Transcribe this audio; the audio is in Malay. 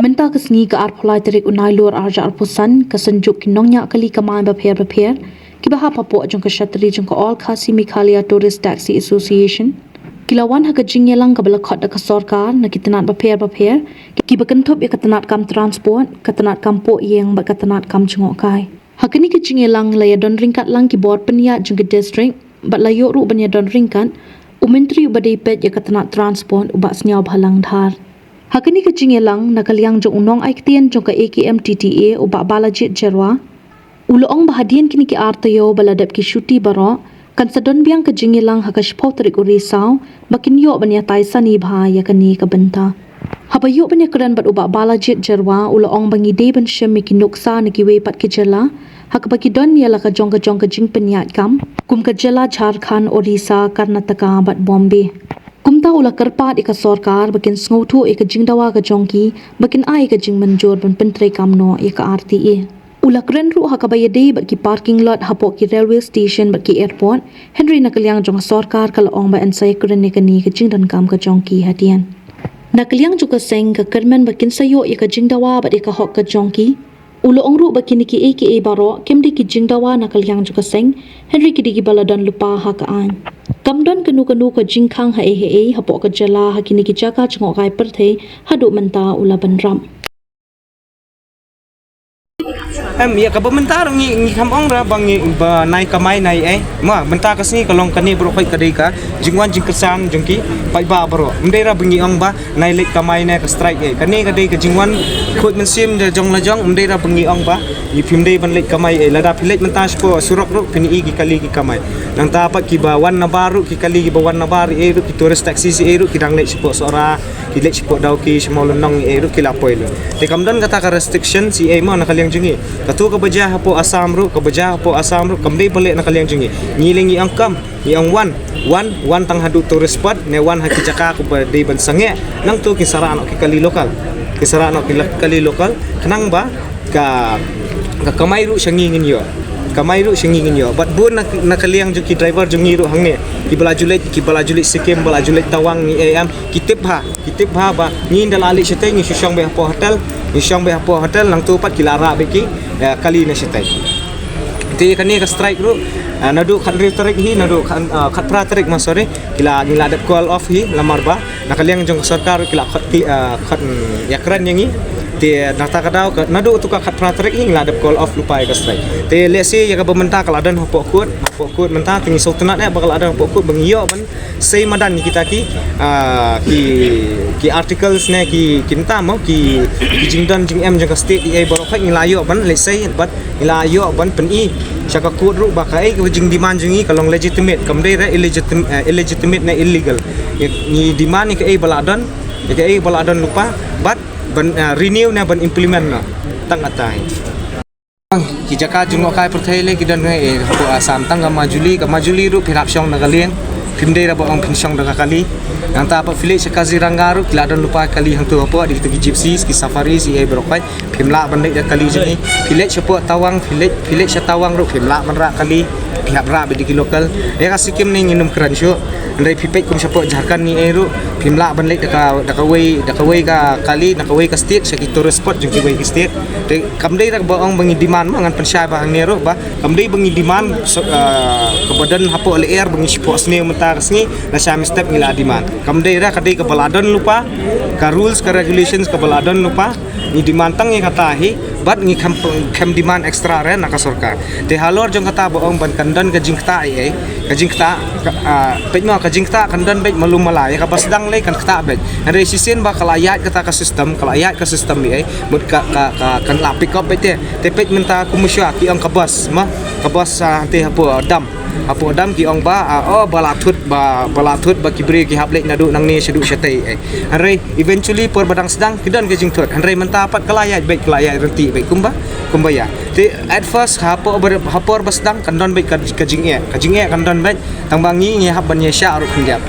Menta kesni ke arpolai terik unai luar arja arpusan kesenjuk kinongnya kali kemain berper kibaha papua jong keshatri jong ke all khasi Mikhalia Tourist Taxi Association kilawan ha kajing yelang ka balakot da kasorkar na kitanat berper ki bakentop ya katanat kam transport katanat kampo yang ba katanat kam chengokai hakini kajing yelang laya don ringkat lang ki board penia jong ke district bat layo ru banya don ringkat umentri ubadai pet ya katanat transport ubak senyau bhalang dhar Hakini kecing yelang nakaliang jong unong aiktian jong ka AKM TTA ubak balajit jerwa. Uloong bahadian kini ki artayo baladap ki syuti baro kan sadon biang kecing yelang hakashpau terik urisau bakin yo banya taisan ibha ya kani ka benta. Habayo banya keran bat ubak balajit jerwa uloong bangi day ban syem ki nuksa niki we pat ki jela hak baki don yala ka jong kajing penyat kam kum ka jela Jharkhand Orissa Karnataka bat Bombay. Kumta ula kerpat ika sorkar bakin sngotu ika jingdawa ka jongki bakin ai ka jing manjor ban pentre kamno ika RTA. Ula keren ru hakabayade baki parking lot hapo ki railway station baki airport Henry nakaliang jong sorkar kala ong ba ansay keren ika ni ka jingdan kam ka jongki hadian. Nakaliang juga seng ka kerman bakin sayo ika jingdawa bat ika hok ka jongki. Ula ong ru bakin iki AKA baro kemdi ki jingdawa nakaliang juga seng Henry ki digi baladan lupa hakaan. Kamdon kanu ka jingkhang ha hapok ka jala hakini ki jaka chengokai perthei haduk menta ula banram. Ya ka bentar ngi kamong ra bang ba nai kamai nai ma bentar kasni kalong kani bro kai kadai ka jingwan jingkersang jengki pai ba bro mdera bengi ong ba nai lek kamai nai ka strike kani kadai ka jingwan khut mensim jong lajong mdera bengi ong ba i phimdei ban lek kamai lada philet mentar spo surok ru pini gi kali ki kamai nang ta apa ki ba wan na baru ki kali ki ba wan na bari ru ki tourist taxi si ru ki dang lek spo sora ki lek spo dau ki smol nong ru ki lapoi lu te kamdan kata ka restriction si ma nakaliang jengi katu ka baja hapo asam ru kamdei balik nakaliang jengi ngiling i angkam i ang wan tang hadu tourist spot ne wan haki jaka ku ba dei ban sange nang tu ki sara anok ki kali lokal kenang ba ka kamai ru syangi ngin yo bat bun nakaliang ju ki driver ju ngiru hang ne ki bala julit sikim bala julit tawang ni am kitip ha ba ngin dalali setai ngi syong be hapo hotel nang tu pat kilara beki kali na setai ti kani ka strike ru nadu khat tarik hi nadu khat pra tarik masore kila ada call off hi lamar ba nakaliang jong sarkar kila khat yakran yangi te nata kadau nadu tu ka khat pra tarik hi ada call off lupa ka strike te lesi ya ka bementa kala dan hapo kut menta tingi sultanat bakal ada hapo kut bengiyo ban sei madan kita ki articles ne ki kinta mo ki jingdan jing em jang state ai borok khai ngilayo ban let's say but ngilayo ban peni chaka kut ru bakai ke jing demand jingi kalong legitimate kamdei ra illegitimate na illegal ni demand ni ke ai baladon lupa but ban renew na ban implement na tang atai ki jaka jungokai perthele ki dan ko asam tang majuli ru phirap syong nagalieng phimdei ra bang pinsyong daga kali yang ta apa village Kaziranga ru kiladon lupa kali hang tu apa di tu gypsy ki safari si ai brokai phimla bandai da kali jeni village sepo tawang village tawang ru phimla manra kali pihak ra di lokal ya kasikim ni nginum keran syo ndai pipek kum sepo Jharkhand ni ai ru phimla bandai da wei ka kali da wei ka state saki tourist spot jeng ki wei ki state de kamdei ra baong bangi demand mangan pensyai ba hang ni ru ba kamdei bangi demand kebadan hapo le air bangi sepo sne mentar sni na syam step ngila demand kamdei ra kadai ka baladon lupa ka rules ka regulations ka baladon lupa ni demand tang ye kata hi bat ngi kam demand extra re na ka sarkar te halor jong kata baong ban kandan ka jingta pejma ka jingta kandan bet malum malai ka basdang le kan kata bet re sisen ba kalayat kata ka system ni ai mut ka kan la pick up bet te pej menta kumusya ki ang kabas te hapo dam ki ong ba balatut ba kibre ki hablek nadu nang ni sedu setai re eventually por badang sedang kidan ke jingtot re menta pat kalayat renti bet kumba ya te at first hapor basdang kandon bet kajing kandon bet tangbangi ngi hab ban yesha ru khinjap